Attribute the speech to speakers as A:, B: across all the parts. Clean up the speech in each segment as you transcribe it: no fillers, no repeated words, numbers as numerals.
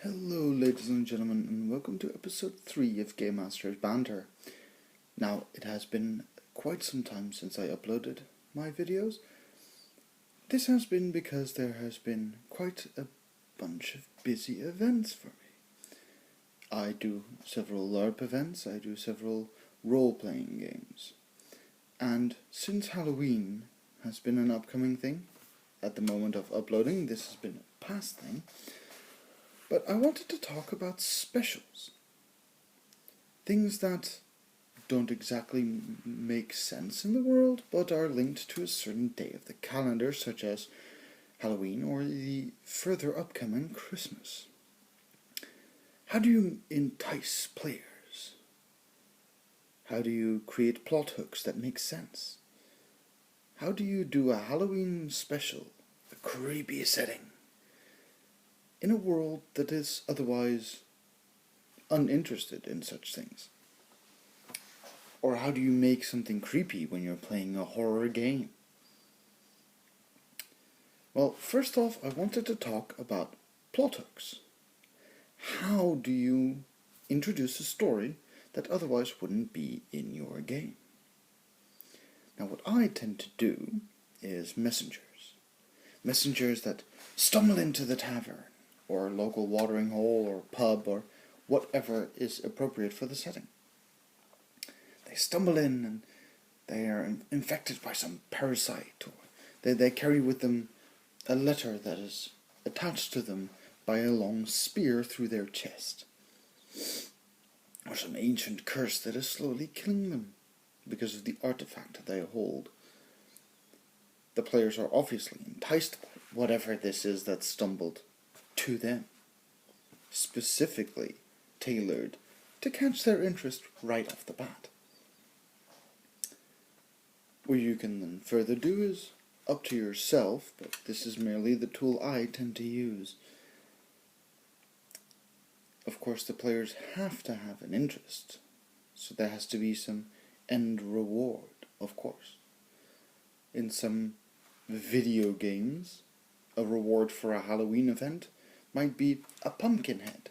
A: Hello ladies and gentlemen, and welcome to episode 3 of Game Master's Banter. Now, it has been quite some time since I uploaded my videos. This has been because there has been quite a bunch of busy events for me. I do several LARP events, I do several role-playing games. And since Halloween has been an upcoming thing, at the moment of uploading, this has been a past thing. But I wanted to talk about specials. Things that don't exactly make sense in the world, but are linked to a certain day of the calendar, such as Halloween or the further upcoming Christmas. How do you entice players? How do you create plot hooks that make sense? How do you do a Halloween special, a creepy setting, in a world that is otherwise uninterested in such things? Or how do you make something creepy when you're playing a horror game? Well, first off, I wanted to talk about plot hooks. How do you introduce a story that otherwise wouldn't be in your game? Now, what I tend to do is messengers. Messengers that stumble into the tavern, or local watering hole, or pub, or whatever is appropriate for the setting. They stumble in and they are infected by some parasite, or they carry with them a letter that is attached to them by a long spear through their chest, or some ancient curse that is slowly killing them because of the artifact they hold. The players are obviously enticed by whatever this is that stumbled to them, specifically tailored to catch their interest right off the bat. What you can then further do is up to yourself, but this is merely the tool I tend to use. Of course, the players have to have an interest, so there has to be some end reward, of course. In some video games, a reward for a Halloween event might be a pumpkin head,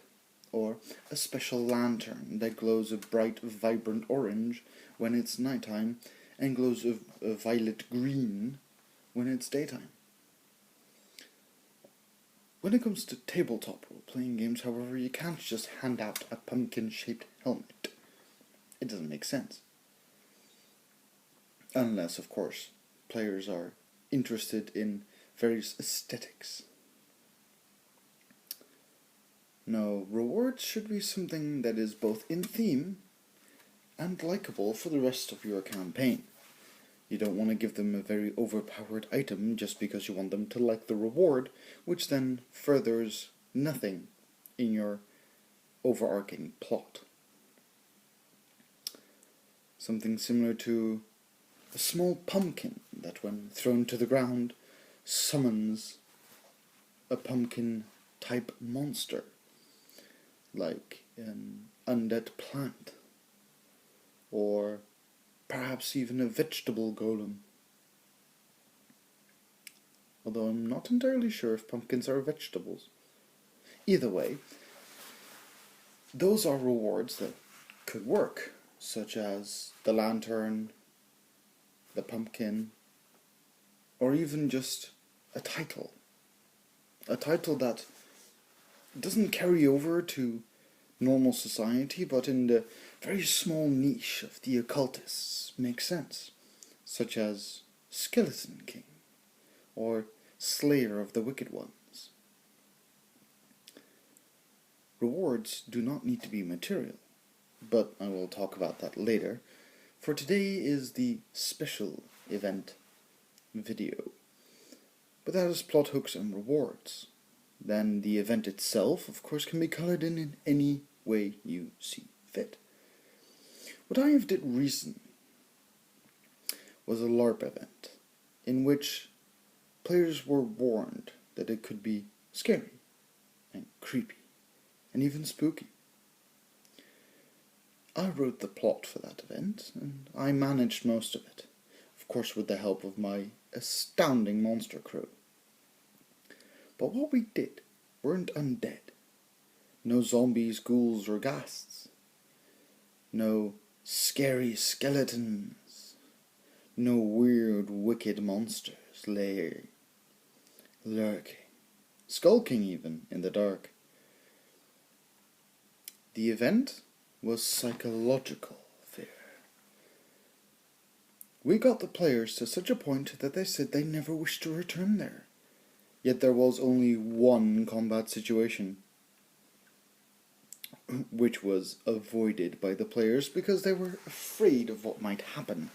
A: or a special lantern that glows a bright, vibrant orange when it's nighttime, and glows a violet green when it's daytime. When it comes to tabletop role-playing games, however, you can't just hand out a pumpkin-shaped helmet. It doesn't make sense. Unless, of course, players are interested in various aesthetics. No, rewards should be something that is both in theme and likable for the rest of your campaign. You don't want to give them a very overpowered item just because you want them to like the reward, which then furthers nothing in your overarching plot. Something similar to a small pumpkin that, when thrown to the ground, summons a pumpkin-type monster, like an undead plant, or perhaps even a vegetable golem. Although I'm not entirely sure if pumpkins are vegetables. Either way, those are rewards that could work, such as the lantern, the pumpkin, or even just a title. A title that doesn't carry over to normal society, but in the very small niche of the occultists makes sense, such as Skeleton King, or Slayer of the Wicked Ones. Rewards do not need to be material, but I will talk about that later, for today is the special event video. But that is plot hooks and rewards. Then the event itself, of course, can be colored in any way you see fit. What I did recently was a LARP event, in which players were warned that it could be scary, and creepy, and even spooky. I wrote the plot for that event, and I managed most of it, of course with the help of my astounding monster crew. But what we did weren't undead. No zombies, ghouls, or ghasts. No scary skeletons. No weird, wicked monsters lurking, skulking even, in the dark. The event was psychological fear. We got the players to such a point that they said they never wished to return there. Yet there was only one combat situation, which was avoided by the players because they were afraid of what might happen.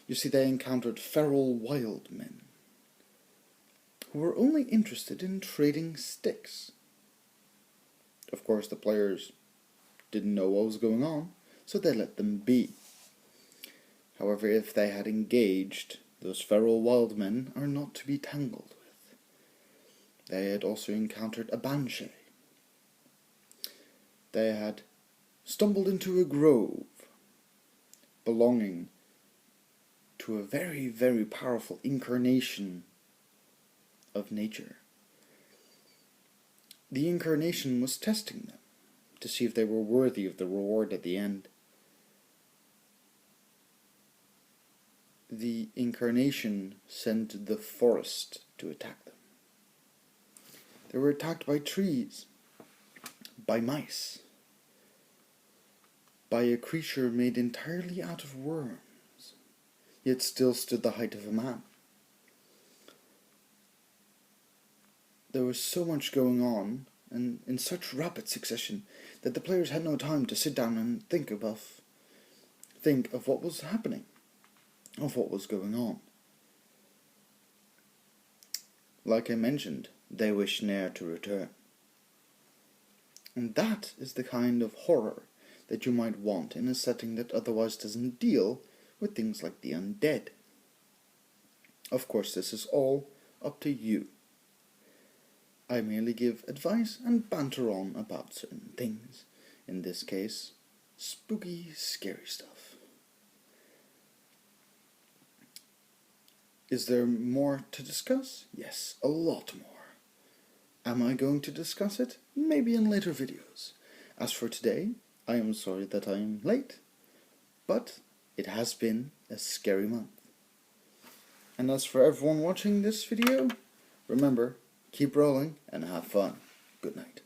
A: You see, they encountered feral wild men who were only interested in trading sticks. Of course, the players didn't know what was going on, so they let them be. However, if they had engaged, those feral wild men are not to be tangled with. They had also encountered a banshee. They had stumbled into a grove belonging to a very, very powerful incarnation of nature. The incarnation was testing them to see if they were worthy of the reward at the end. The incarnation sent the forest to attack them. They were attacked by trees, by mice, by a creature made entirely out of worms, yet still stood the height of a man. There was so much going on, and in such rapid succession, that the players had no time to sit down and think of what was happening, of what was going on. Like I mentioned, they wish ne'er to return. And that is the kind of horror that you might want in a setting that otherwise doesn't deal with things like the undead. Of course, this is all up to you. I merely give advice and banter on about certain things. In this case, spooky, scary stuff. Is there more to discuss? Yes, a lot more. Am I going to discuss it? Maybe in later videos. As for today, I am sorry that I am late, but it has been a scary month. And as for everyone watching this video, remember, keep rolling and have fun. Good night.